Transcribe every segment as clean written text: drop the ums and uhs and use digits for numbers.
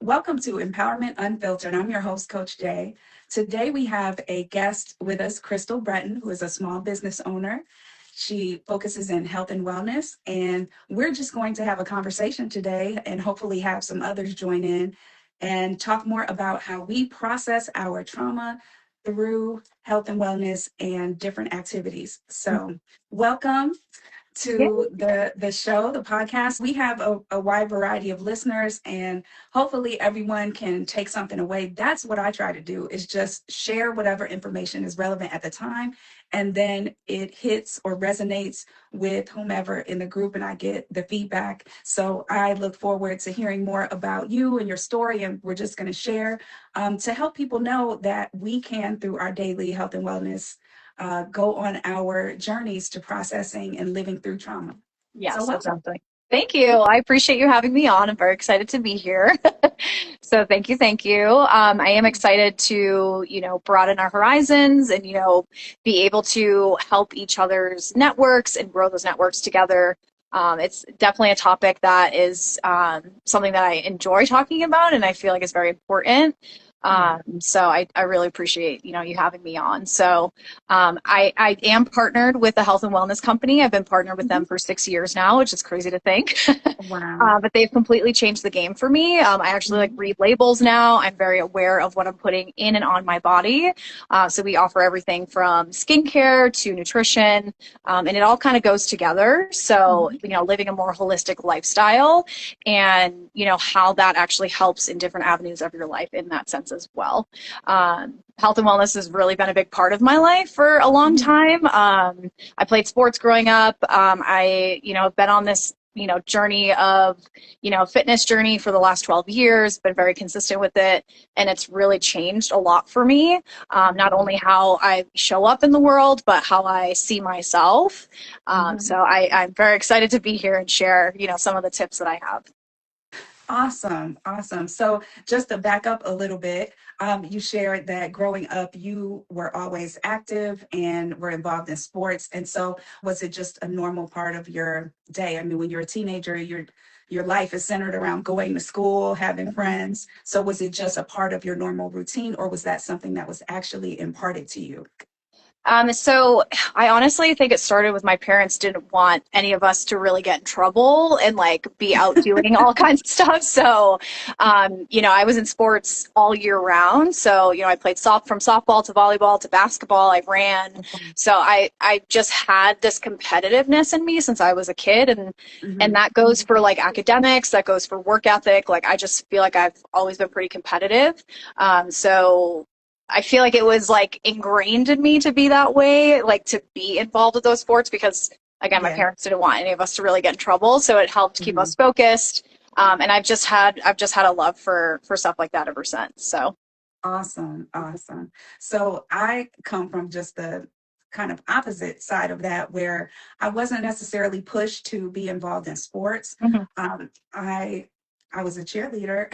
Welcome to Empowerment Unfiltered. I'm your host, Coach Jay. Today we have a guest with us, Crystal Breton, who is a small business owner. She focuses in health and wellness, and we're just going to have a conversation today and hopefully have some others join in and talk more about how we process our trauma through health and wellness and different activities. So, welcome Yeah. to the show, the podcast. We have a wide variety of listeners, and hopefully everyone can take something away. That's what I try to do, is just share whatever information is relevant at the time, and then it hits or resonates with whomever in the group, and I get the feedback. So I look forward to hearing more about you and your story, and we're just going to share to help people know that we can, through our daily health and wellness, go on our journeys to processing and living through trauma. So Yes, welcome. exactly. Thank you. I appreciate you having me on. I'm very excited to be here. So thank you, thank you. I am excited to, broaden our horizons and, be able to help each other's networks and grow those networks together. It's definitely a topic that is something that I enjoy talking about and I feel like is very important. So I really appreciate, you having me on. So I am partnered with a health and wellness company. I've been partnered with them for 6 years now, which is crazy to think. Wow. But they've completely changed the game for me. I actually read labels now. I'm very aware of what I'm putting in and on my body. So we offer everything from skincare to nutrition, and it all kind of goes together. So, living a more holistic lifestyle and, how that actually helps in different avenues of your life in that sense as well. Health and wellness has really been a big part of my life for a long time. I played sports growing up. Have been on this journey of, fitness journey for the last 12 years, been very consistent with it. And it's really changed a lot for me. Not only how I show up in the world, but how I see myself. So I'm very excited to be here and share, some of the tips that I have. Awesome. Awesome. So just to back up a little bit, you shared that growing up, you were always active and were involved in sports. And so was it just a normal part of your day? I mean, when you're a teenager, your life is centered around going to school, having friends. So was it just a part of your normal routine, or was that something that was actually imparted to you? So I honestly think it started with my parents didn't want any of us to really get in trouble and like be out doing all kinds of stuff. So, I was in sports all year round. So, I played from softball to volleyball to basketball. I ran. So I just had this competitiveness in me since I was a kid. And Mhm. that goes for like academics, that goes for work ethic. Like, I just feel like I've always been pretty competitive. So I feel like it was like ingrained in me to be that way, like to be involved with those sports because again, my Yeah. parents didn't want any of us to really get in trouble. So it helped keep Mhm. us focused. And I've just had a love for stuff like that ever since. So Awesome, awesome. So I come from just the kind of opposite side of that, where I wasn't necessarily pushed to be involved in sports. mhm, I was a cheerleader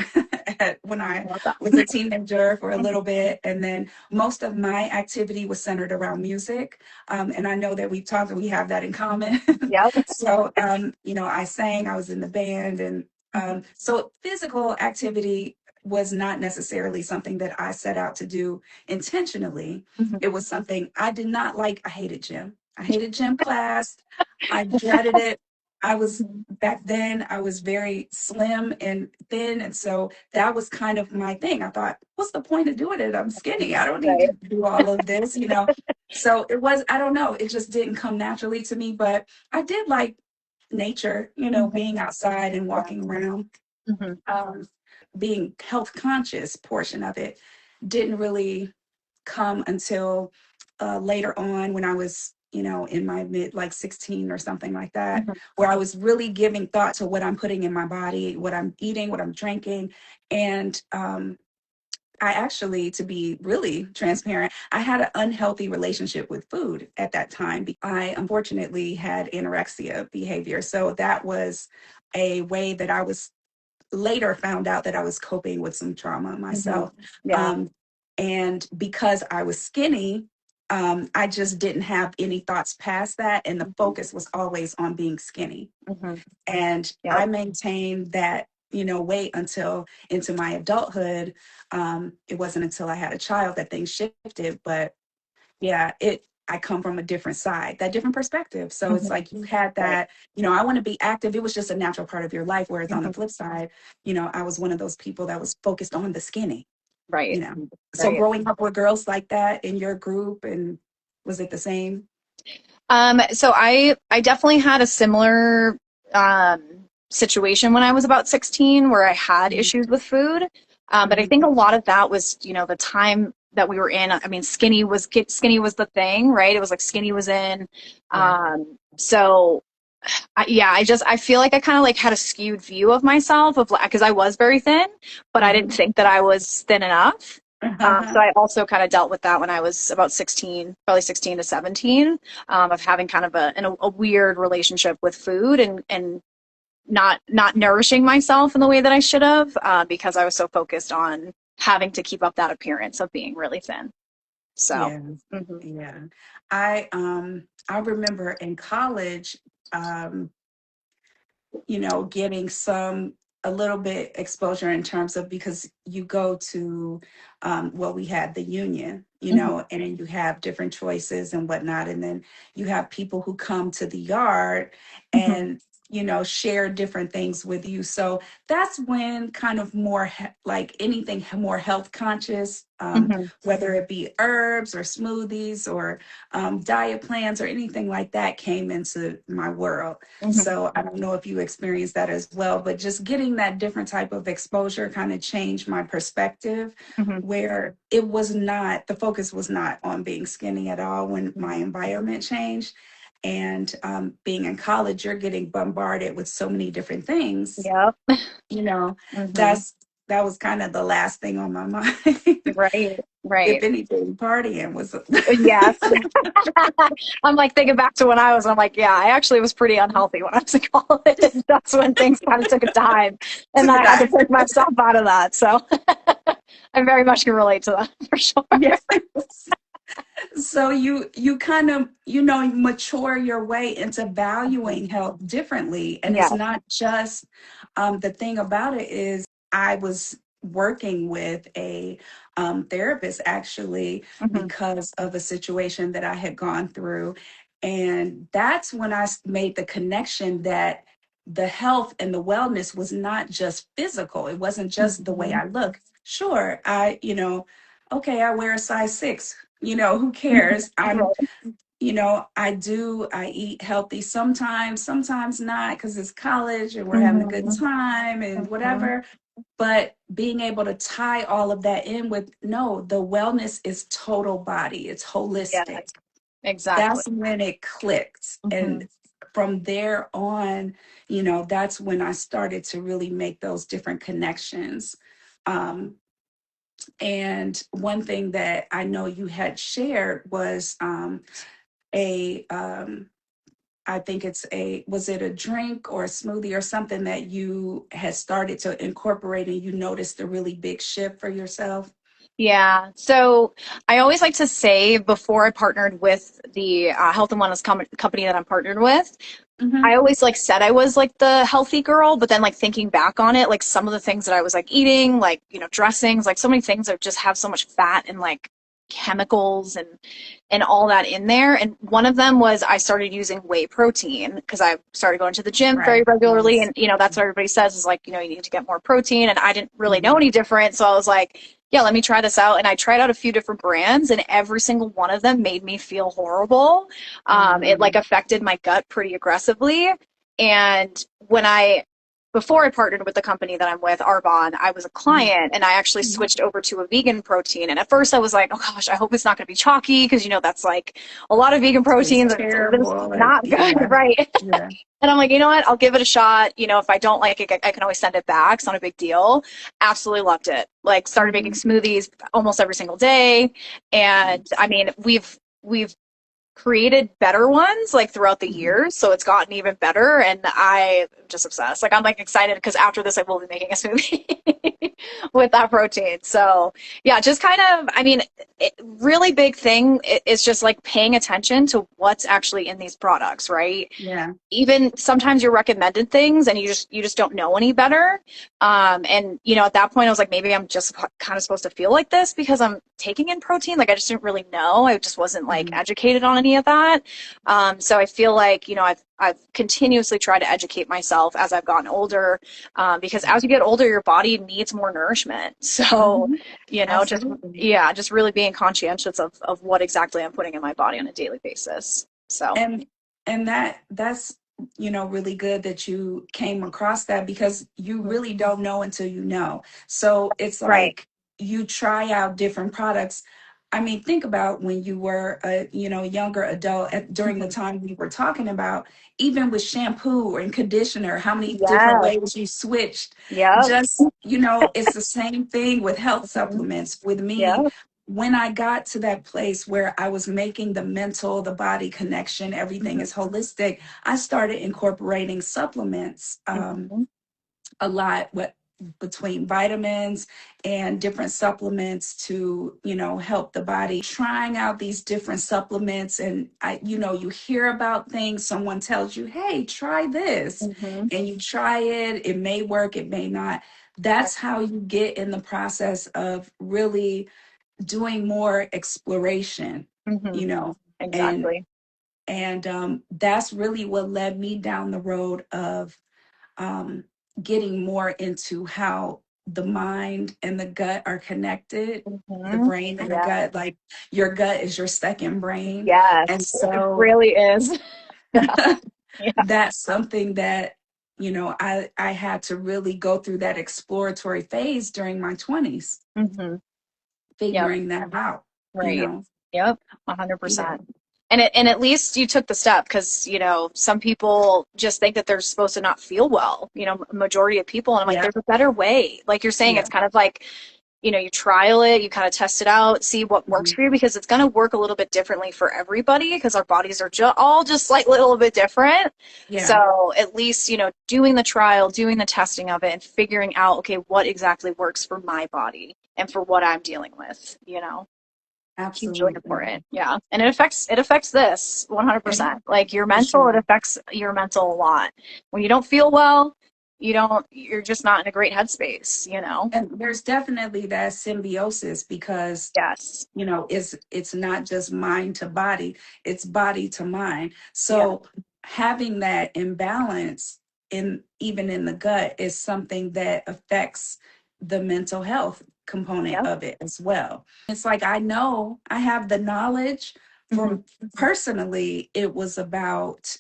when I I love that. was a teenager for a little bit, and then most of my activity was centered around music. And I know that we've talked and we have that in common. Yeah. So, I sang, I was in the band, and so physical activity was not necessarily something that I set out to do intentionally. Mhm. It was something I did not like. I hated gym. I hated gym class. I dreaded it. I was back then, I was very slim and thin. And so that was kind of my thing. I thought, what's the point of doing it? I'm skinny. I don't need Right. to do all of this. So it was, I don't know, it just didn't come naturally to me. But I did like nature, Mhm. being outside and Yeah. walking around. Mhm. Um, being health conscious portion of it didn't really come until later on, when I was, in my mid, like 16 or something like that, Mhm. where I was really giving thought to what I'm putting in my body, what I'm eating, what I'm drinking. And I actually, to be really transparent, I had an unhealthy relationship with food at that time. I unfortunately had anorexia behavior. So that was a way that I was later found out that I was coping with some trauma Mhm. myself. Yeah. Um, and because I was skinny, I just didn't have any thoughts past that. And the Mhm. focus was always on being skinny. Mhm. And I Yep. maintained that wait until into my adulthood. It wasn't until I had a child that things shifted. But yeah, I come from a different side, that different perspective. So it's Mhm. like you had Right. that, I want to be active. It was just a natural part of your life. Whereas on the Mhm. flip side, I was one of those people that was focused on the skinny, you Right. know. So Right. growing up with girls like that in your group, and was it the same? So I definitely had a similar um, situation when I was about 16 where I had Mhm. issues with food. But I Mhm. think a lot of that was, the time that we were in. I mean, skinny was the thing, right? It was like skinny was in. Yeah. So yeah, I feel like I kind of like had a skewed view of myself of like, because I was very thin, but I didn't Mhm. think that I was thin enough. So I also kind of dealt with that when I was about 16, probably 16 to 17, of having kind of a weird relationship with food and not nourishing myself in the way that I should have, because I was so focused on having to keep up that appearance of being really thin. So, Yeah. hmm Yeah. I remember in college, um, getting a little bit exposure in terms of, because you go to, well, we had the union, hmm and then you have different choices and whatnot. And then you have people who come to the yard hmm and, share different things with you. So that's when kind of more like anything more health conscious, hmm whether it be herbs or smoothies or diet plans or anything like that came into my world. hmm So I don't know if you experienced that as well, but just getting that different type of exposure kind of changed my perspective, hmm where the focus was not on being skinny at all when my environment changed. And being in college, you're getting bombarded with so many different things, Yep. you know, hmm that's that was kind of the last thing on my mind. Right. If Right. anything, partying was. Yes. I'm like thinking back to when I'm like, yeah, I actually was pretty unhealthy when I was in college. That's when things kind of took a dive. And Took then a I had to dive. pick myself out of that. So I very much can relate to that for sure. Yes. So you kind of mature your way into valuing health differently, and it's Yeah. not just the thing about it is I was working with a therapist actually hmm because of a situation that I had gone through, and that's when made the connection that the health and the wellness was not just physical. It wasn't just the way hmm I look. Sure, okay, I wear a size 6, who cares? Right. I eat healthy sometimes not, because it's college and we're having a good hmm time and hmm whatever. But being able to tie all of that in with, no, the wellness is total body, it's Yeah, holistic. exactly. That's when it clicked. hmm And from there on, that's when I started to really make those different connections. Um, and one thing that I know you had shared was a I think was it a drink or a smoothie or something that you had started to incorporate and you noticed a really big shift for yourself? Yeah. So I always like to say before I partnered with the health and wellness company that I'm partnered with, I Hmm. always like said I was like the healthy girl, but then like thinking back on it, like some of the things that I was like eating, like, dressings, like so many things that just have so much fat and like chemicals and all that in there. And one of them was I started using whey protein because I started going to the gym very Right. regularly. Yes. And, that's what everybody says is like, you need to get more protein. And I didn't really know Mhm. any different. So I was like, yeah, let me try this out. And I tried out a few different brands, and every single one of them made me feel horrible. It like Mm. affected my gut pretty aggressively. And before I partnered with the company that I'm with, Arbonne, I was a Mhm. client and I actually Mhm. switched over to a vegan protein. And at first I was like, oh gosh, I hope it's not going to be chalky because, that's like a lot of vegan Tastes proteins. It's terrible. not good, Yeah. right? Yeah. And I'm like, you know what? I'll give it a shot. If I don't like it, I can always send it back. It's not a big deal. Absolutely loved it. Like started making Mhm. smoothies almost every single day. And I mean, we've created better ones like throughout the Mhm. years, so it's gotten even better, and I'm just obsessed. Like I'm like excited because after this I will be making a smoothie with that protein. So yeah, just kind of, I mean, really big thing is just like paying attention to what's actually in these products, right? Yeah. Even sometimes you're recommended things and you just don't know any better. And at that point I was like, maybe I'm just kind of supposed to feel like this because I'm taking in protein. Like I just didn't really know. I just wasn't like Mhm. educated on any of that. So I feel like, I've continuously tried to educate myself as I've gotten older, because as you get older, your body needs more nourishment. So, Mhm. just, Absolutely. yeah, just really being conscientious of what exactly I'm putting in my body on a daily basis. So, and and that's really good that you came across that, because you really don't know until you know. So it's right. like you try out different products. I mean, think about when you were a younger adult during the Mhm. time we were talking about, even with shampoo and conditioner, how many different Yes. ways you switched. Yep. Just, it's the same thing with health Mhm. supplements. With me, Yep. when I got to that place where I was making the mental, the body connection, everything Mhm. is holistic, I started incorporating supplements Mhm. a lot, what between vitamins and different supplements to help the body, trying out these different supplements. And you hear about things, someone tells you, hey, try this, Mhm. and you try it. It may work, it may not. That's how you get in the process of really doing more exploration, you Mhm. know, and Exactly. that's really what led me down the road of um, getting more into how the mind and the gut are connected, the Mhm. brain and the Yeah. gut. Like your gut is your second brain. And Yes. It so really is. Yeah. that's something that, I had to really go through that exploratory phase during my 20s, Mhm. Yep. figuring that out, you Right. know. Yep. Yeah. 100%. And at least you took the step because, some people just think that they're supposed to not feel well, majority of people. And I'm like, Yeah. there's a better way. Like you're saying, Yeah. it's kind of like, you trial it, you kind of test it out, see what works Mhm. for you because it's going to work a little bit differently for everybody because our bodies are all just like a little bit different. Yeah. So at least, doing the trial, doing the testing of it and figuring out, okay, what exactly works for my body and for what I'm dealing with, hugely Absolutely. important. Yeah. And it affects this And 100%. Like your for mental, it sure. affects your mental a lot. When you don't feel well, you're just not in a great headspace. And there's definitely that symbiosis, because Yes. it's not just mind to body, it's body to mind. Yeah. So having that imbalance in even in the gut is something that affects the mental health component Yep. of it as well. It's like I know I have the knowledge. Hmm. From personally, it was about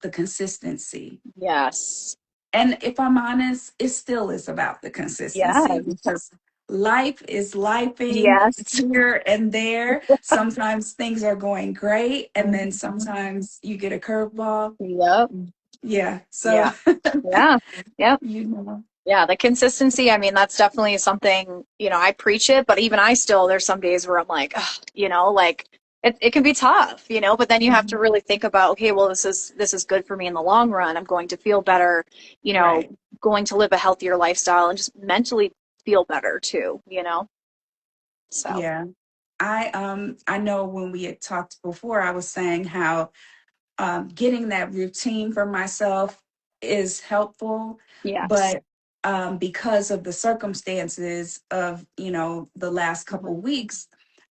the consistency. Yes. And if I'm honest, it still is about the consistency, Yes. because life is lifing Yes. here and there. Sometimes things are going great, and then Mhm. sometimes you get a curveball. Yep. Yeah. So, Yeah. Yeah. Yep. you know, Yeah. The consistency, I mean, that's definitely something, I preach it, but even I still, there's some days where I'm like, ugh, like it can be tough, but then you have to Mhm. really think about, okay, well, this is good for me in the long run. I'm going to feel better, you know, Right. going to live a healthier lifestyle and just mentally feel better too. So, Yeah. I know when we had talked before, I was saying how getting that routine for myself is helpful, yes. but because of the circumstances of the last couple Hmm. weeks,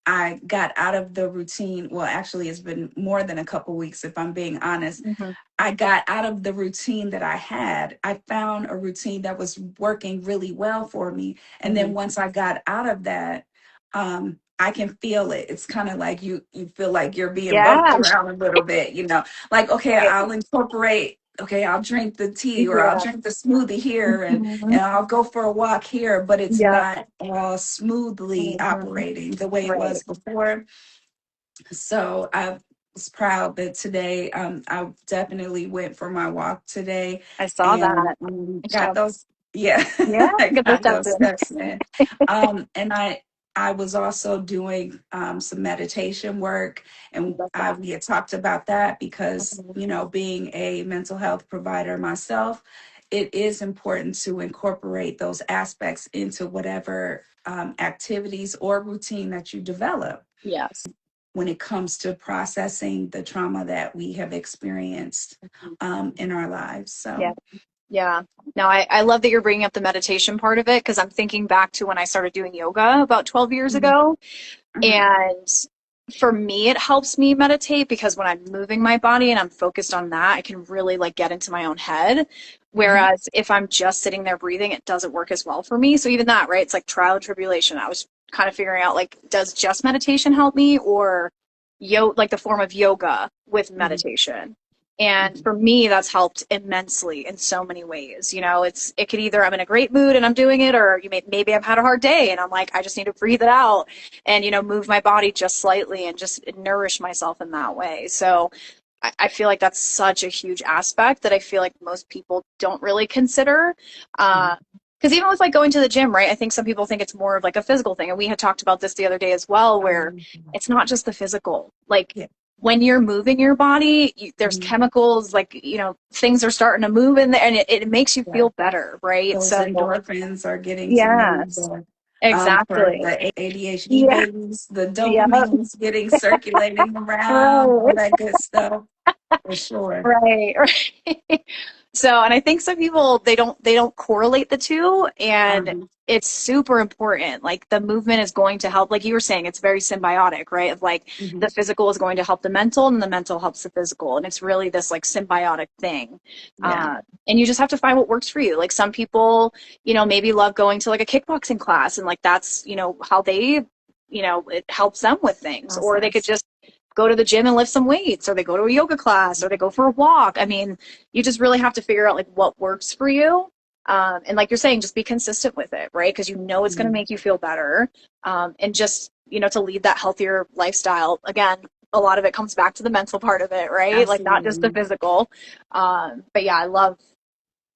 I got out of the routine. Well, actually, it's been more than a couple weeks, if I'm being honest. Hmm. I got out of the routine that I had. I found a routine that was working really well for me. And Hmm. then once I got out of that, I can feel it. It's kind of like you feel like you're being bumped Yeah. around a little bit, like, okay, Right. I'll incorporate, okay, I'll drink the tea, or I'll Yeah. drink the smoothie here, and Hmm. and I'll go for a walk here, but it's Yep. not all smoothly Hmm. operating the way it Right. was before. So I was proud that today, I definitely went for my walk today, I saw and that. Nice got job. those, yeah, Yeah. I Get those got steps those in. steps in. And I was also doing some meditation work, and Love that. we had talked about that because Mhm. being a mental health provider myself, it is important to incorporate those aspects into whatever activities or routine that you develop Yes. when it comes to processing the trauma that we have experienced in our lives. Yeah. So, Yeah. No, I love that you're bringing up the meditation part of it because I'm thinking back to when I started doing yoga about 12 years mhm, ago. mhm, And for me, it helps me meditate because when I'm moving my body and I'm focused on that, I can really like get into my own head. mhm, Whereas if I'm just sitting there breathing, it doesn't work as well for me. So even that, right? It's like trial and tribulation. I was kind of figuring out like, does just meditation help me or like the form of yoga with mhm, meditation? And mhm. for me, that's helped immensely in so many ways. You know, it could either I'm in a great mood and I'm doing it, or maybe I've had a hard day and I'm like, I just need to breathe it out and, move my body just slightly and just nourish myself in that way. So I feel like that's such a huge aspect that I feel like most people don't really consider. Mhm. Because even with like going to the gym, right? I think some people think it's more of like a physical thing. And we had talked about this the other day as well, where it's not just the physical. Like Yeah. when you're moving your body, there's Mhm. chemicals, like, things are starting to move in there and it makes you Yeah. feel better, right? Those So, endorphins are getting to move. yes, For exactly. the ADHD Yeah, babies, the yeah, dopamine is getting circulating around, all right. that good stuff, for sure. Right, right. So, and I think some people they don't correlate the two, and Um, it's super important. Like the movement is going to help, like you were saying, it's very symbiotic, right? Of like the mhm. physical is going to help the mental, and the mental helps the physical, and it's really this like symbiotic thing. Yeah. Uh, and you just have to find what works for you. Like some people, maybe love going to like a kickboxing class, and like that's how they, it helps them with things, or they could Process. just go to the gym and lift some weights, or they go to a yoga class, or they go for a walk. I mean, you just really have to figure out like what works for you. And like you're saying, just be consistent with it, right? Because it's going to Mhm. make you feel better. And just, to lead that healthier lifestyle. Again, a lot of it comes back to the mental part of it, right? Like not just the Absolutely. physical. But yeah,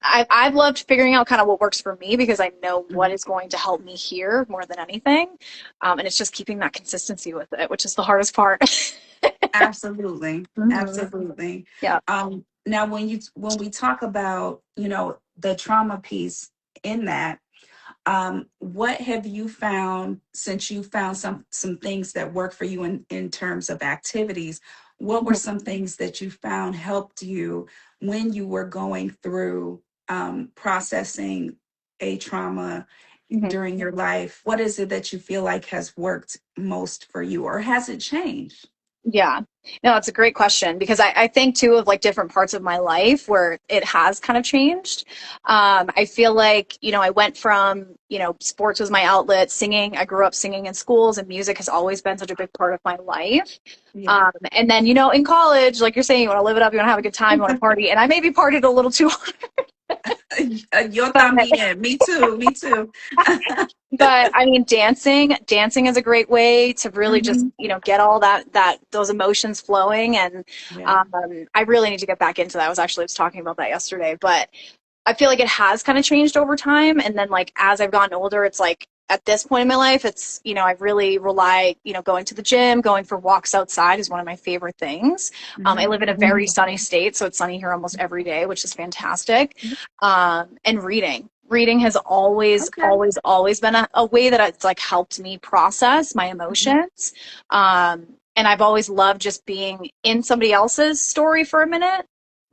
I've loved figuring out kind of what works for me because I know what Mhm. is going to help me here more than anything. And it's just keeping that consistency with it, which is the hardest part. Absolutely. Hmm. Absolutely. Yeah. Now, when we talk about, the trauma piece in that, what have you found since you found some things that work for you in terms of activities? What were Mhm. some things that you found helped you when you were going through processing a trauma Mhm. during your life? What is it that you feel like has worked most for you, or has it changed? Yeah. No, it's a great question because I think too of like different parts of my life where it has kind of changed. I feel like, I went from, sports was my outlet, singing. I grew up singing in schools and music has always been such a big part of my life. Yeah. And then, in college, like you're saying, you want to live it up, you want to have a good time, you want to party. And I maybe partied a little too Yo hard. también. Me too. Me too. But I mean, dancing is a great way to really just, Mhm. get all those emotions flowing. And Yeah. I really need to get back into that. I was talking about that yesterday, but I feel like it has kind of changed over time. And then like, as I've gotten older, it's like at this point in my life, it's, I really rely, going to the gym, going for walks outside is one of my favorite things. I Mhm. live in a very sunny state, so it's sunny here almost every day, which is fantastic. And reading has always Okay. always always been a way that it's like helped me process my Mhm. emotions. And I've always loved just being in somebody else's story for a minute,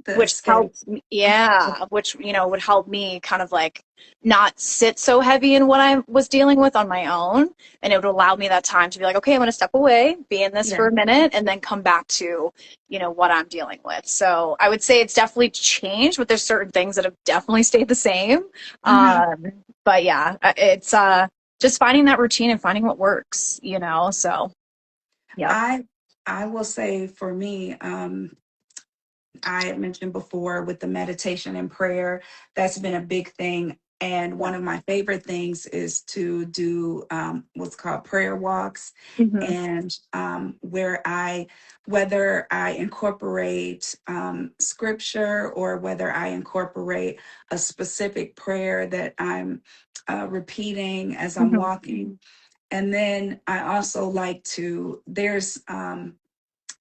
The which escape. helps me, yeah, which would help me kind of like not sit so heavy in what I was dealing with on my own, and it would allow me that time to be like, okay, I'm going to step away, be in this for Yeah. a minute, and then come back to what I'm dealing with. So I would say it's definitely changed, but there's certain things that have definitely stayed the same. Mhm. um but yeah, it's just finding that routine and finding what works. So yep. I I will say for me, I had mentioned before with the meditation and prayer, that's been a big thing. And Yeah. one of my favorite things is to do what's called prayer walks. Hmm. And whether I incorporate scripture or whether I incorporate a specific prayer that I'm repeating as I'm Hmm. walking. And then I also like there's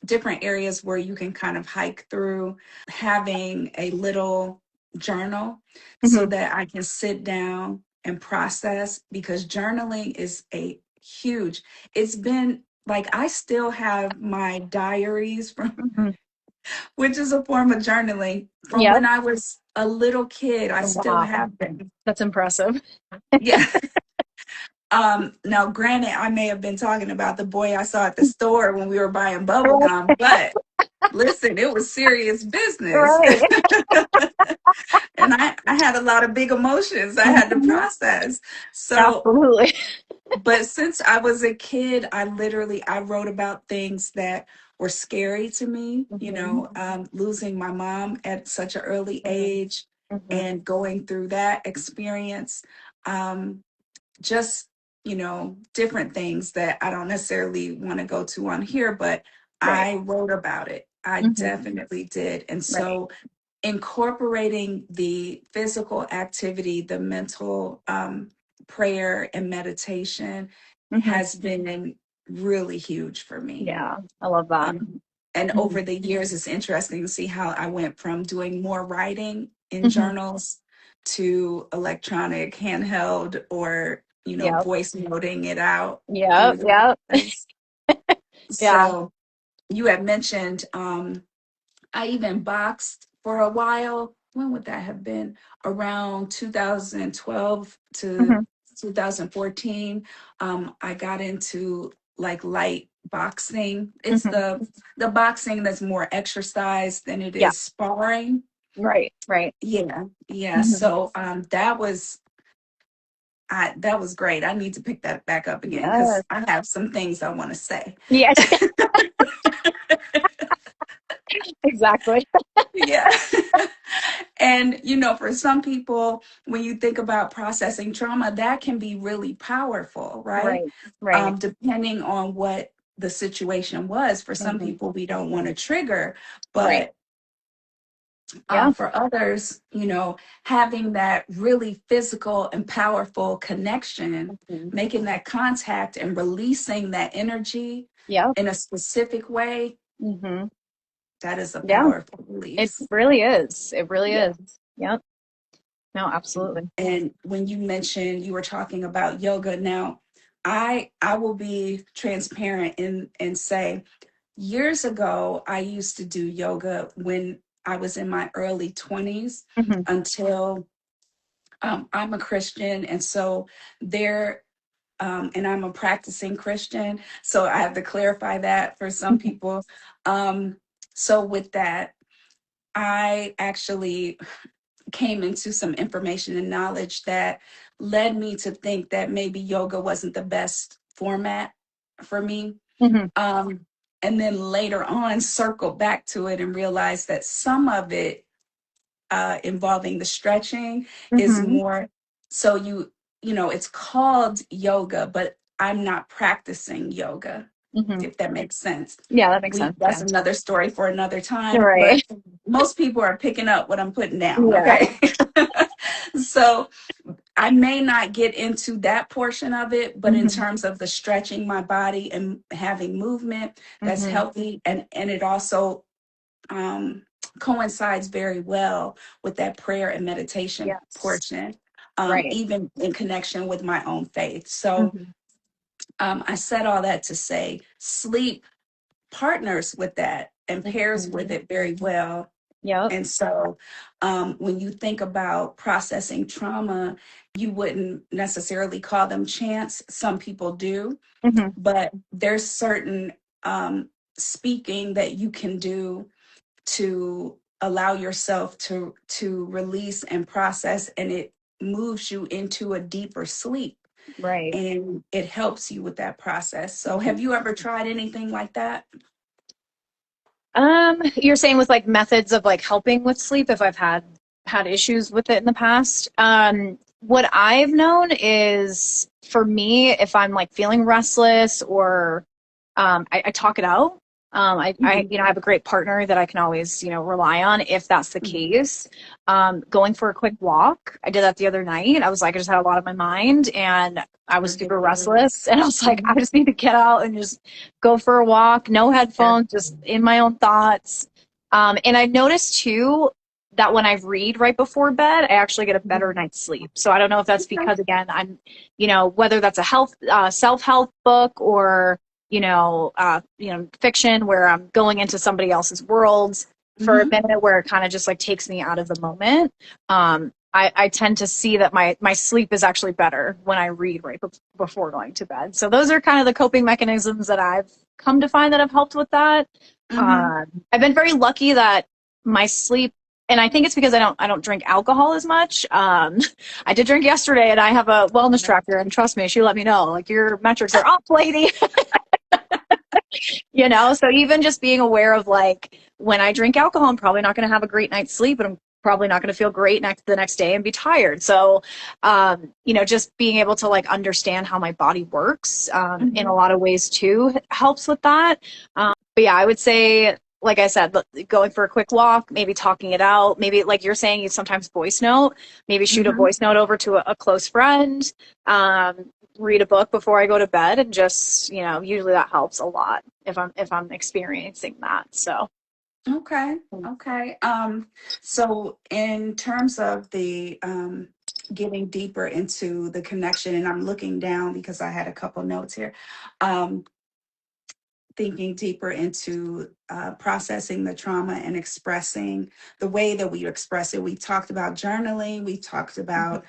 different areas where you can kind of hike through, having a little journal so Mhm. that I can sit down and process, because journaling is a huge, it's been like, I still have my diaries from, Mhm. which is a form of journaling from Yep. when I was a little kid. I still Wow. have them. That's impressive. Yeah. Now granted, I may have been talking about the boy I saw at the store when we were buying bubble Right. gum, but listen, it was serious business. Right. And I had a lot of big emotions I had to Mhm. process. So, Absolutely. but since I was a kid, I wrote about things that were scary to me, Mhm. losing my mom at such an early Mhm. age Mhm. and going through that experience. Um, just, different things that I don't necessarily want to go to on here, but Right. I wrote about it. I Mhm. definitely did. And Right. so incorporating the physical activity, the mental prayer and meditation Mhm. has been really huge for me. Yeah, I love that. Um, and Mhm. over the years, it's interesting to see how I went from doing more writing in Mhm. journals to electronic, handheld, or, Yep. voice noting it out Yep. through the Yep. process. Yeah. So you had mentioned, I even boxed for a while. When would that have been? Around 2012 to Mhm. 2014. I got into like light boxing. It's Mhm. the boxing that's more exercise than it Yeah. is sparring. Right. Right. Yeah, yeah. Mhm. So that was great. I need to pick that back up again because Yes. I have some things I want to say. Yes. Exactly. Yeah. And, for some people, when you think about processing trauma, that can be really powerful, right? Right. Right. Depending on what the situation was. For some Mhm. people, we don't want to trigger, Right. but Yeah. for others, having that really physical and powerful connection, Mhm. making that contact and releasing that energy Yep. in a specific way, Mhm. that is a Yeah. powerful It release. really is. It really Yeah. is. Yep. No, absolutely. And when you mentioned you were talking about yoga, now I will be transparent and say years ago I used to do yoga when I was in my early 20s Mhm. until I'm a Christian, and so there and I'm a practicing Christian, so I have to clarify that for some Mhm. people. Um, so with that, I actually came into some information and knowledge that led me to think that maybe yoga wasn't the best format for me. Mhm. Um, and then later on, circled back to it and realized that some of it involving the stretching is Mhm. more so it's called yoga, but I'm not practicing yoga, Mhm. if that makes sense. Yeah, that makes sense. That's Yeah. another story for another time, but Right. most people are picking up what I'm putting down, Yeah. okay? So I may not get into that portion of it, but in Mhm. terms of the stretching my body and having movement that's Mhm. healthy, and it also um, coincides very well with that prayer and meditation Yes. portion, Right. even in connection with my own faith. So Mhm. I said all that to say sleep partners with that and pairs with Mhm. it very well. Yep. And so when you think about processing trauma, you wouldn't necessarily call them chants. Some people do, Mhm. but there's certain speaking that you can do to allow yourself to release and process, and it moves you into a deeper sleep Right. and it helps you with that process. So have Mhm. you ever tried anything like that? You're saying with like methods of like helping with sleep if I've had issues with it in the past. What I've known is for me, if I'm like feeling restless or I talk it out. I, Mhm, I have a great partner that I can always, rely on if that's the mhm. case. Going for a quick walk. I did that the other night. I was like, I just had a lot on my mind and I was super restless. And I was like, I Mhm. just need to get out and just go for a walk, no Yeah. headphones, just in my own thoughts. And I noticed too, that when I read right before bed, I actually get a better night's sleep. So I don't know if that's because, again, I'm, whether that's a self-help book or, fiction where I'm going into somebody else's worlds for a Mm-hmm. minute where it kind of just like takes me out of the moment. I tend to see that my sleep is actually better when I read right before going to bed. So those are kind of the coping mechanisms that I've come to find that have helped with that. Mm-hmm. I've been very lucky that my sleep, and I think it's because I don't drink alcohol as much. I did drink yesterday, and I have a wellness tracker, and trust me, she let me know like your metrics are up, lady. So even just being aware of like when I drink alcohol, I'm probably not going to have a great night's sleep, and I'm probably not going to feel great the next day and be tired. So, just being able to like understand how my body works in a lot of ways too helps with that. But yeah, I would say, like I said, going for a quick walk, maybe talking it out, maybe like you're saying, you sometimes voice note, maybe shoot a Mm-hmm. voice note over to a close friend, read a book before I go to bed, and just, usually that helps a lot if I'm experiencing that. So. Okay. Okay. So in terms of the getting deeper into the connection, and I'm looking down because I had a couple notes here. Um, Thinking deeper into processing the trauma and expressing the way that we express it. We talked about journaling, we talked about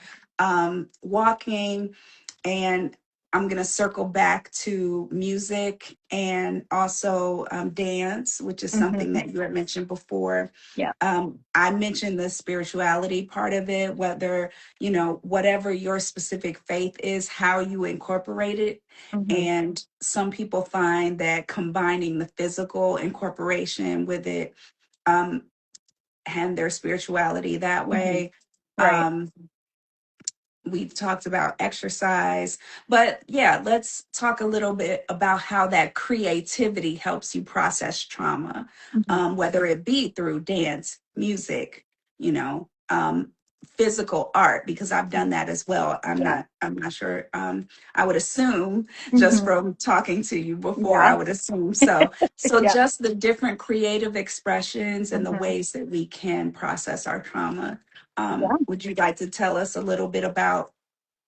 walking, and I'm going to circle back to music and also dance, which is something Mhm. that you had mentioned before. Yeah. I mentioned the spirituality part of it, whether, whatever your specific faith is, how you incorporate it. Mhm. And some people find that combining the physical incorporation with it, um, and their spirituality that Mhm. way. Right. Um, we've talked about exercise, but yeah, let's talk a little bit about how that creativity helps you process trauma, Mhm. whether it be through dance, music, you know, physical art, because I've done that as well. Yeah. I'm not sure. I would assume, just Mhm. from talking to you before, Yeah. I would assume so. So Yeah. just the different creative expressions and the Mhm. ways that we can process our trauma. Yeah. Would you like to tell us a little bit about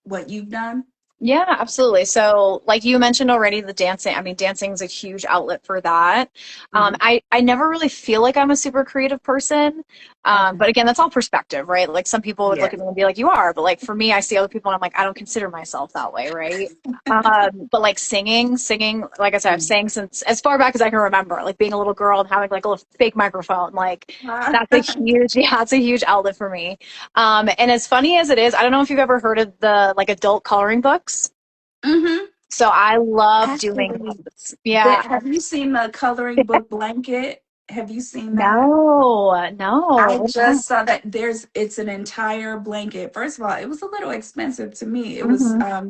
what you've done? Yeah, absolutely. So, like you mentioned already, the dancing, I mean, dancing is a huge outlet for that. Hmm. I never really feel like I'm a super creative person. Okay. But again, that's all perspective, right? Like some people would look Yeah. at me and be like, you are, but like for me, I see other people and I'm like, I don't consider myself that way, right? But like singing, like I said, I've sang since as far back as I can remember, like being a little girl and having like a little fake microphone, like that's a huge, yeah, it's a huge outlet for me. And as funny as it is, I don't know if you've ever heard of the like adult coloring books. Hmm. So I love doing Actually, those. Yeah. have you seen the coloring book blanket? Have you seen that? No, I no. just saw that it's an entire blanket. First of all, it was a little expensive to me. It was Hmm.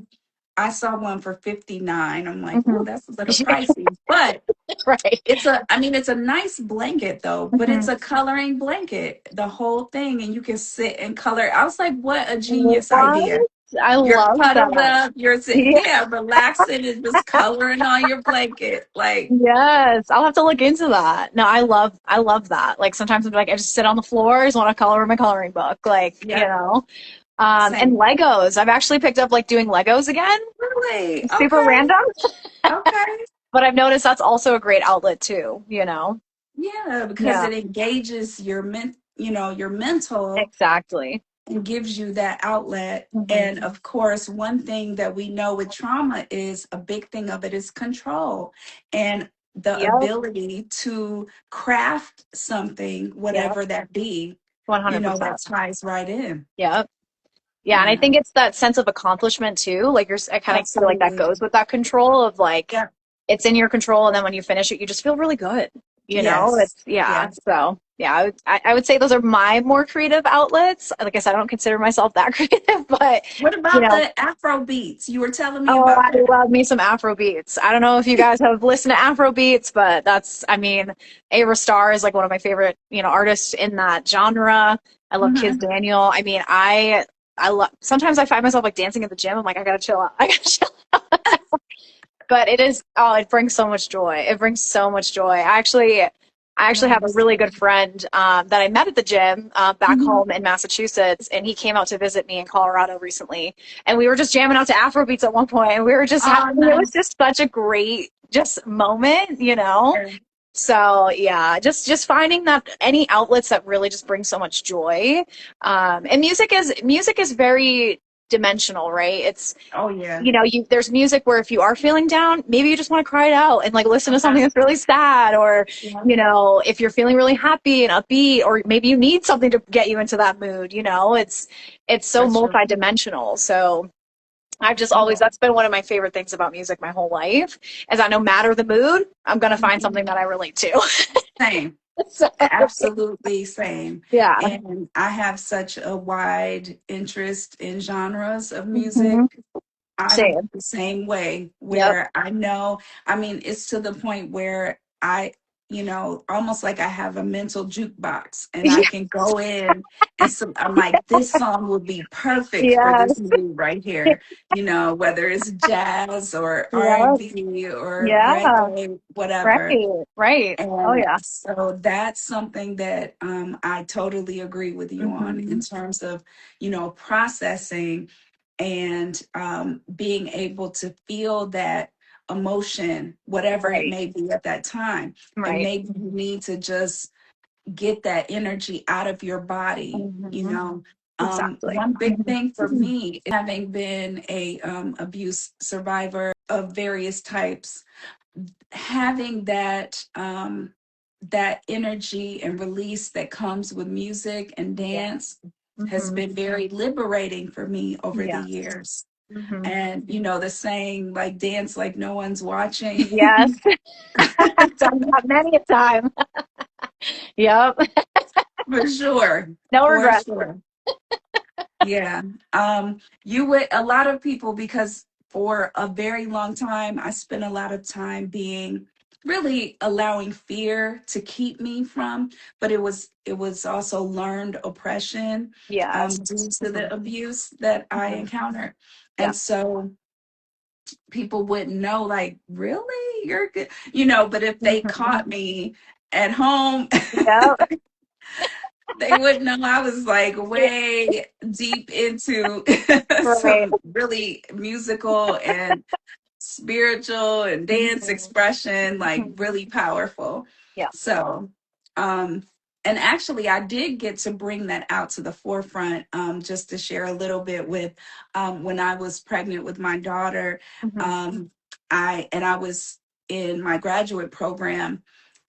I saw one for 59. I'm like, oh, Hmm. that's a little pricey. But Right. it's a nice blanket though, but it's Hmm. a coloring blanket, the whole thing, and you can sit and color. I was like, what a genius idea. What? I You're love cuddled that. up, Yeah. yeah, relaxing and just coloring on your blanket. Like, Yes, I'll have to look into that. No, I love that. Like sometimes I'm like, I just sit on the floor, I just want to color in my coloring book, like, yeah, And same. Legos. I've actually picked up like doing Legos again. Really? Super Okay. random, Okay. but I've noticed that's also a great outlet too. Yeah, because Yeah, it engages your mental, exactly. and gives you that outlet. Hmm. And of course, one thing that we know with trauma is a big thing of it is control and the Yep, ability to craft something, yep, whatever that be, 100%. that ties right in. Yep. Yeah, and I Yeah, think it's that sense of accomplishment too. Like I kind of feel like that absolutely. goes with that control of like Yeah. it's in your control, and then when you finish it, you just feel really good. Yes. It's yeah. Yes. So yeah, I would say those are my more creative outlets. Like I said, I don't consider myself that creative, but What you about know, the Afro beats? You were telling me oh, about I that. love me some Afro beats. I don't know if you guys have listened to Afro beats, but I mean, Ava Star is like one of my favorite, artists in that genre. I love Kiss Hmm. Daniel. I mean, I love, sometimes I find myself like dancing at the gym. I'm like, I gotta chill out. I gotta chill. But it brings so much joy. It brings so much joy. I actually, I actually have a really good friend that I met at the gym back Mhm. home in Massachusetts, and he came out to visit me in Colorado recently. And we were just jamming out to Afro beats at one point, and we were just Oh, having, it was nice. just such a great just moment, you know? So yeah, just finding that any outlets that really just bring so much joy. And music is very dimensional, right? It's Oh, yeah. you know, you there's music where if you are feeling down, maybe you just want to cry it out and like listen to something Uh-huh. that's really sad, or Yeah, you know, if you're feeling really happy and upbeat, or maybe you need something to get you into that mood, you know, it's so for sure. multidimensional. So I've just always Yeah. that's been one of my favorite things about music my whole life is that no matter the mood, I'm gonna find Mhm. something that I relate to. Same. So Absolutely same. yeah. And I have such a wide interest in genres of music. Hmm. I'm Same. the same way Yep. where I know, I mean, it's to the point where almost like I have a mental jukebox and I can go in and so I'm like, this song would be perfect for Yes. this mood right here. Whether it's jazz or Yep. R&B or Yeah. reggae, whatever. Right. Right. Oh And yeah. so that's something that I totally agree with you on in Hmm. terms of, processing and being able to feel that emotion, whatever it Right. may be at that time. And Right. maybe you need to just get that energy out of your body, Hmm. Exactly. one big thing for Mhm. me, having been a abuse survivor of various types, having that energy and release that comes with music and Yeah. dance has Hmm. been very liberating for me over the Yes. years. Hmm. And the saying, like, dance like no one's watching. Yes. I've done that many a time. Yep. For sure. No For regrets. sure. Yeah. You would, a lot of people, because for a very long time, I spent a lot of time being really allowing fear to keep me from, but it was also learned oppression Yes. due to Hmm. the abuse that I Hmm. encountered. Yeah. And so people wouldn't know, like, really, you're good, but if they Hmm. caught me at home, Yep. they would know I was like Yeah. way deep into Right. some really musical and spiritual and dance Hmm. expression, like Hmm. really powerful. Yeah. So, um, and actually, I did get to bring that out to the forefront, just to share a little bit with, when I was pregnant with my daughter. Hmm. Um, I was in my graduate program,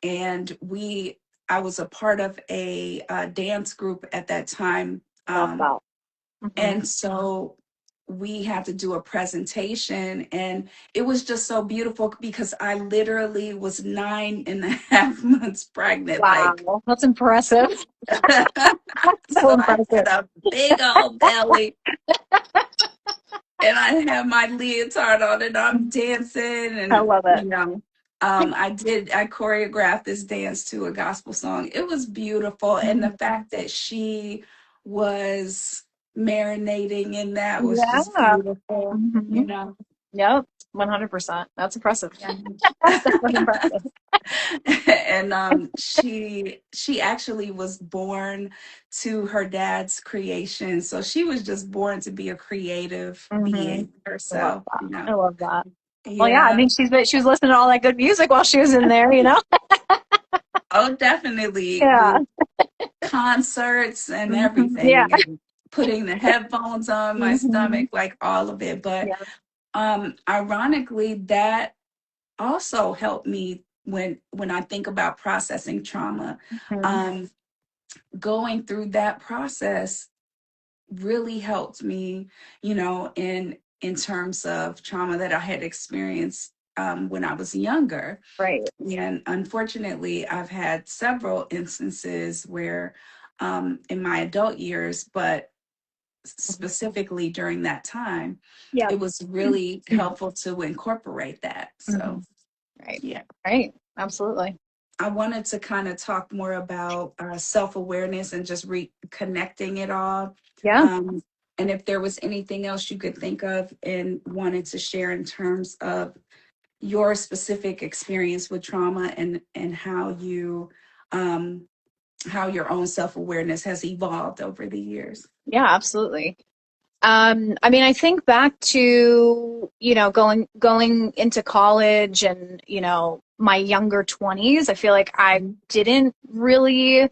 and I was a part of a, dance group at that time. Love that. Hmm. And so we had to do a presentation, and it was just so beautiful because I literally was 9.5 months pregnant. Like, Wow. That's impressive. So so I had impressive. a big old belly, and I have my leotard on, and I'm dancing, I and love it. I choreographed this dance to a gospel song. It was beautiful, and the Mhm. fact that she was marinating in that was just Yeah. beautiful, Hmm. you know. Yep. 100%. That's impressive. Yeah. That's definitely impressive. And she actually was born to her dad's creation, so she was just born to be a creative Hmm. being I love herself, that. I love that. Well, yeah, I yeah. mean, she was listening to all that good music while she was in there, you know? Oh, definitely, Yeah. with concerts and Hmm. Yeah. everything, and putting the headphones on my Hmm. stomach, like all of it. But Yeah. ironically, that also helped me when I think about processing trauma. Hmm. um Going through that process really helped me, in terms of trauma that I had experienced when I was younger. Right. And unfortunately, I've had several instances where, in my adult years, but specifically during that time, Yeah. it was really helpful to incorporate that. Hmm. So, Right. yeah. Right. Absolutely. I wanted to kind of talk more about self awareness and just reconnecting it all. Yeah. Um, and if there was anything else you could think of and wanted to share in terms of your specific experience with trauma, and how you how your own self-awareness has evolved over the years. Yeah, absolutely. I mean, I think back to, going into college and, my younger 20s. I feel like I didn't really,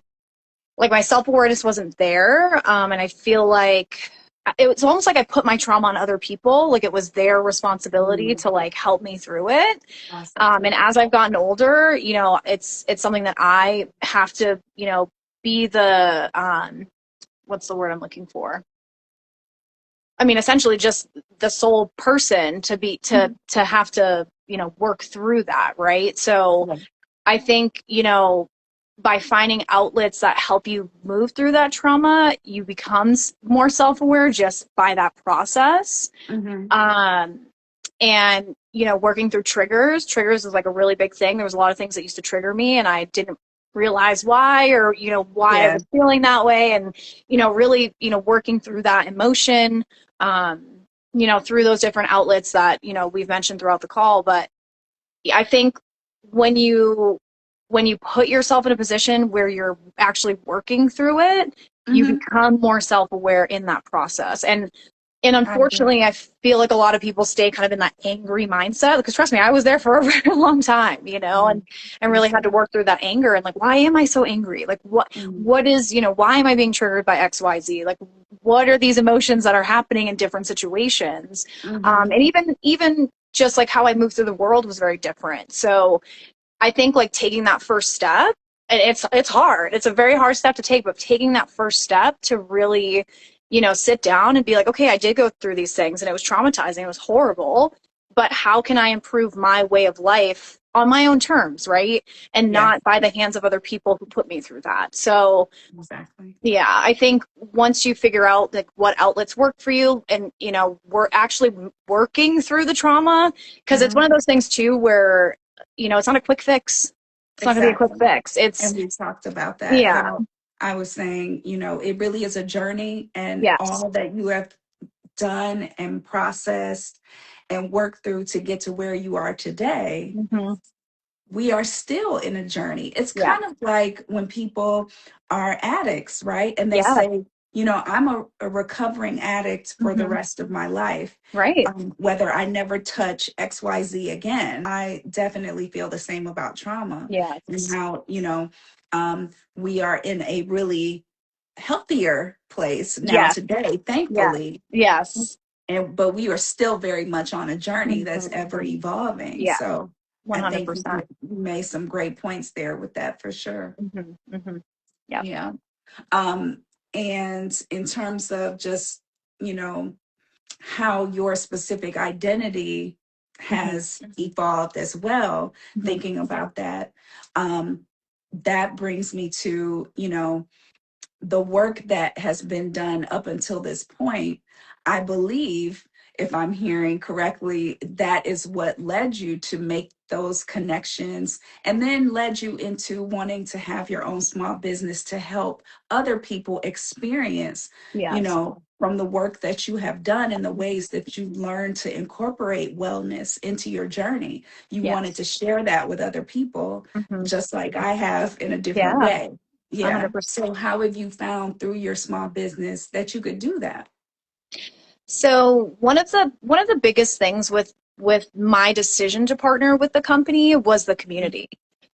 like, my self-awareness wasn't there. And I feel like it was almost like I put my trauma on other people. Like it was their responsibility to like help me through it. Awesome. And as I've gotten older, it's something that I have to, be the, what's the word I'm looking for? I mean, essentially just the sole person to have to, work through that. Right. So I think, by finding outlets that help you move through that trauma, you become more self-aware just by that process. Mm-hmm. And, working through triggers is like a really big thing. There was a lot of things that used to trigger me and I didn't realize why, or, why I was feeling that way. And, really, working through that emotion, through those different outlets that, we've mentioned throughout the call. But I think when you put yourself in a position where you're actually working through it, you become more self-aware in that process. And unfortunately, I feel like a lot of people stay kind of in that angry mindset, because trust me, I was there for a very long time, and really had to work through that anger and like, why am I so angry? Like what is, why am I being triggered by XYZ? Like, what are these emotions that are happening in different situations? And even just like how I moved through the world was very different. So I think like taking that first step, and it's hard. It's a very hard step to take, but taking that first step to really, sit down and be like, okay, I did go through these things and it was traumatizing. It was horrible, but how can I improve my way of life on my own terms, right? And not by the hands of other people who put me through that. So yeah, I think once you figure out like what outlets work for you and, we're actually working through the trauma, because it's one of those things too, where, it's not a quick fix. It's not going to be a quick fix. And we talked about that. Yeah. How I was saying, it really is a journey, and all that you have done and processed and worked through to get to where you are today, we are still in a journey. It's kind of like when people are addicts, right? And they say, I'm a recovering addict for the rest of my life. Right. Whether I never touch XYZ again. I definitely feel the same about trauma. Yeah. And how, we are in a really healthier place now today, thankfully. Yes. But we are still very much on a journey that's ever evolving. Yeah. So 100%. I think you made some great points there with that for sure. Yeah. And in terms of just, how your specific identity has evolved as well, thinking about that, that brings me to, the work that has been done up until this point. I believe, if I'm hearing correctly, that is what led you to make those connections and then led you into wanting to have your own small business to help other people experience, from the work that you have done and the ways that you learned to incorporate wellness into your journey. You wanted to share that with other people, just like I have, in a different way. Yeah. 100%. So how have you found through your small business that you could do that? So one of the biggest things with my decision to partner with the company was the community.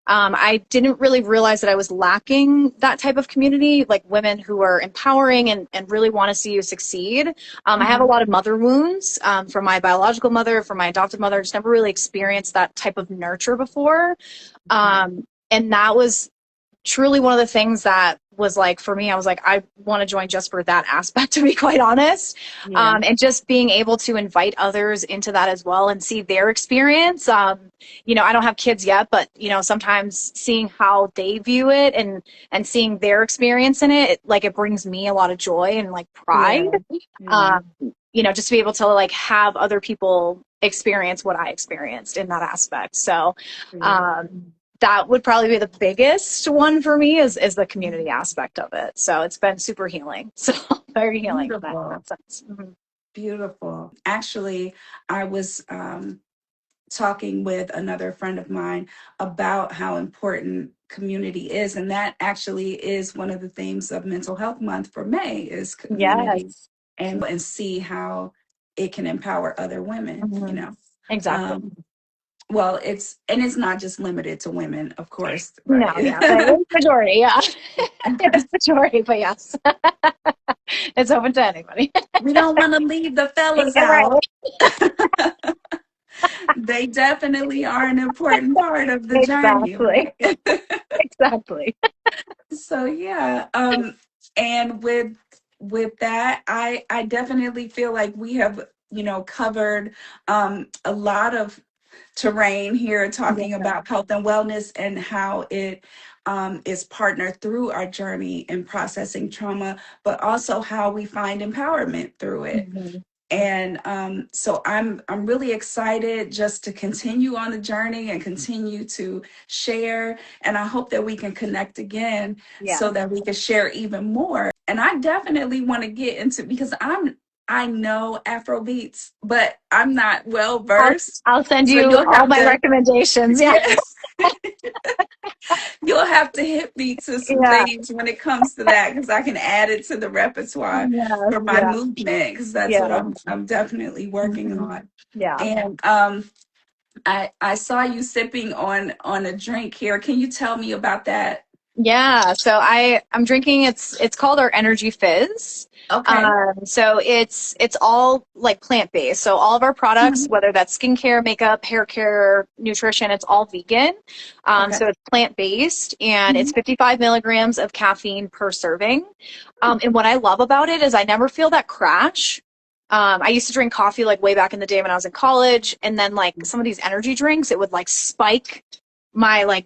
I didn't really realize that I was lacking that type of community, like women who are empowering and really want to see you succeed. I have a lot of mother wounds from my biological mother, from my adopted mother. Just never really experienced that type of nurture before. And that was truly one of the things that was like, for me, I was like, I want to join just for that aspect, to be quite honest. And just being able to invite others into that as well and see their experience. I don't have kids yet, but, sometimes seeing how they view it and seeing their experience in it, it brings me a lot of joy and like pride. Just to be able to like have other people experience what I experienced in that aspect. So, that would probably be the biggest one for me is the community aspect of it. So it's been super healing. So very healing in that sense. Beautiful. Actually, I was talking with another friend of mine about how important community is. And that actually is one of the themes of Mental Health Month for May is community, Yes. and see how it can empower other women, you Mhm. know. Exactly. Um, well, it's not just limited to women, of course, No, right? yeah, but it's majority, yeah. It's majority, but yes. It's open to anybody. We don't want to leave the fellas Yeah, right. out. They definitely are an important part of the journey, Exactly. right? Exactly. So yeah, and with that, I definitely feel like we have, covered a lot of terrain here, talking Yeah. about health and wellness and how it is partnered through our journey in processing trauma, but also how we find empowerment through it. Mhm. And so I'm really excited just to continue on the journey and continue to share. And I hope that we can connect again Yeah. so that we can share even more. And I definitely want to get into, because I know Afro beats, but I'm not well I'll versed. I'll send So you you'll all have my to, recommendations. Yeah. yeah, you'll have to hit me to some Yeah. things when it comes to that, because I can add it to the repertoire Yes. for my Yeah. movement, because that's what Yeah. I'm definitely working Mhm. on. Yeah. And I saw you sipping on a drink here. Can you tell me about that? Yeah, so I'm drinking it's called our Energy Fizz. Okay. So it's all like plant-based. So all of our products, Mhm. whether that's skincare, makeup, hair care, nutrition, it's all vegan. Okay. So it's plant-based and it's Mhm. 55 milligrams of caffeine per serving. And what I love about it is I never feel that crash. I used to drink coffee like way back in the day when I was in college, and then like some of these energy drinks, it would like spike my like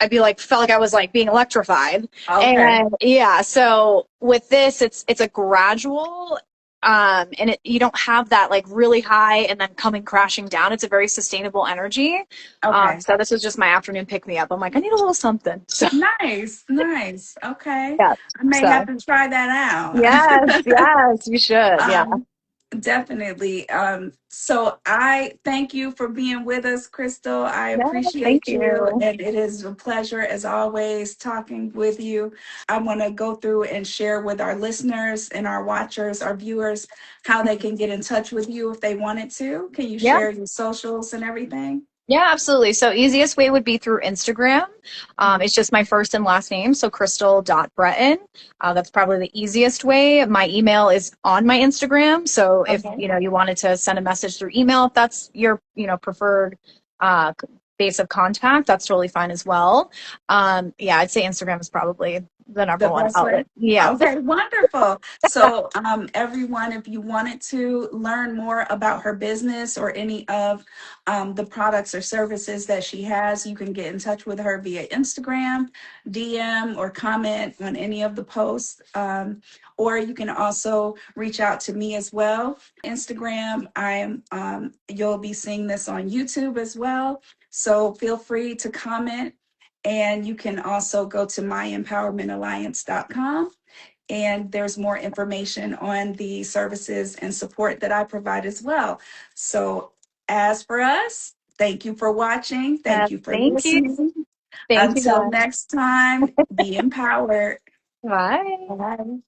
I'd be like felt like I was like being electrified. Okay. And yeah, so with this it's a gradual and you don't have that like really high and then coming crashing down. It's a very sustainable energy. Okay. So this was just my afternoon pick me up. I'm like, I need a little something. So Nice. Nice. Okay. yeah. I may have So to try that yes, out. yes, you should. Yeah. um, Definitely. So I thank you for being with us, Crystal. I Yeah, thank appreciate you, you. and it is a pleasure as always talking with you. I want to go through and share with our listeners and our watchers, our viewers, how they can get in touch with you if they wanted to. Can you Yeah. share your socials and everything? Yeah, absolutely. So easiest way would be through Instagram. Mhm. It's just my first and last name, so crystal.breton. That's probably the easiest way. My email is on my Instagram. So if Okay. you wanted to send a message through email, if that's your preferred uh, base of contact, that's totally fine as well. Yeah, I'd say Instagram is probably the number The one best way? outlet. Yeah. Okay, wonderful. So, everyone, if you wanted to learn more about her business or any of the products or services that she has, you can get in touch with her via Instagram, DM, or comment on any of the posts. Or you can also reach out to me as well. Instagram, you'll be seeing this on YouTube as well. So feel free to comment, and you can also go to myempowermentalliance.com, and there's more information on the services and support that I provide as well. So, as for us, thank you for watching. Thank you for Thank you. listening. Thank you Until guys. next time, be empowered. Bye. Bye.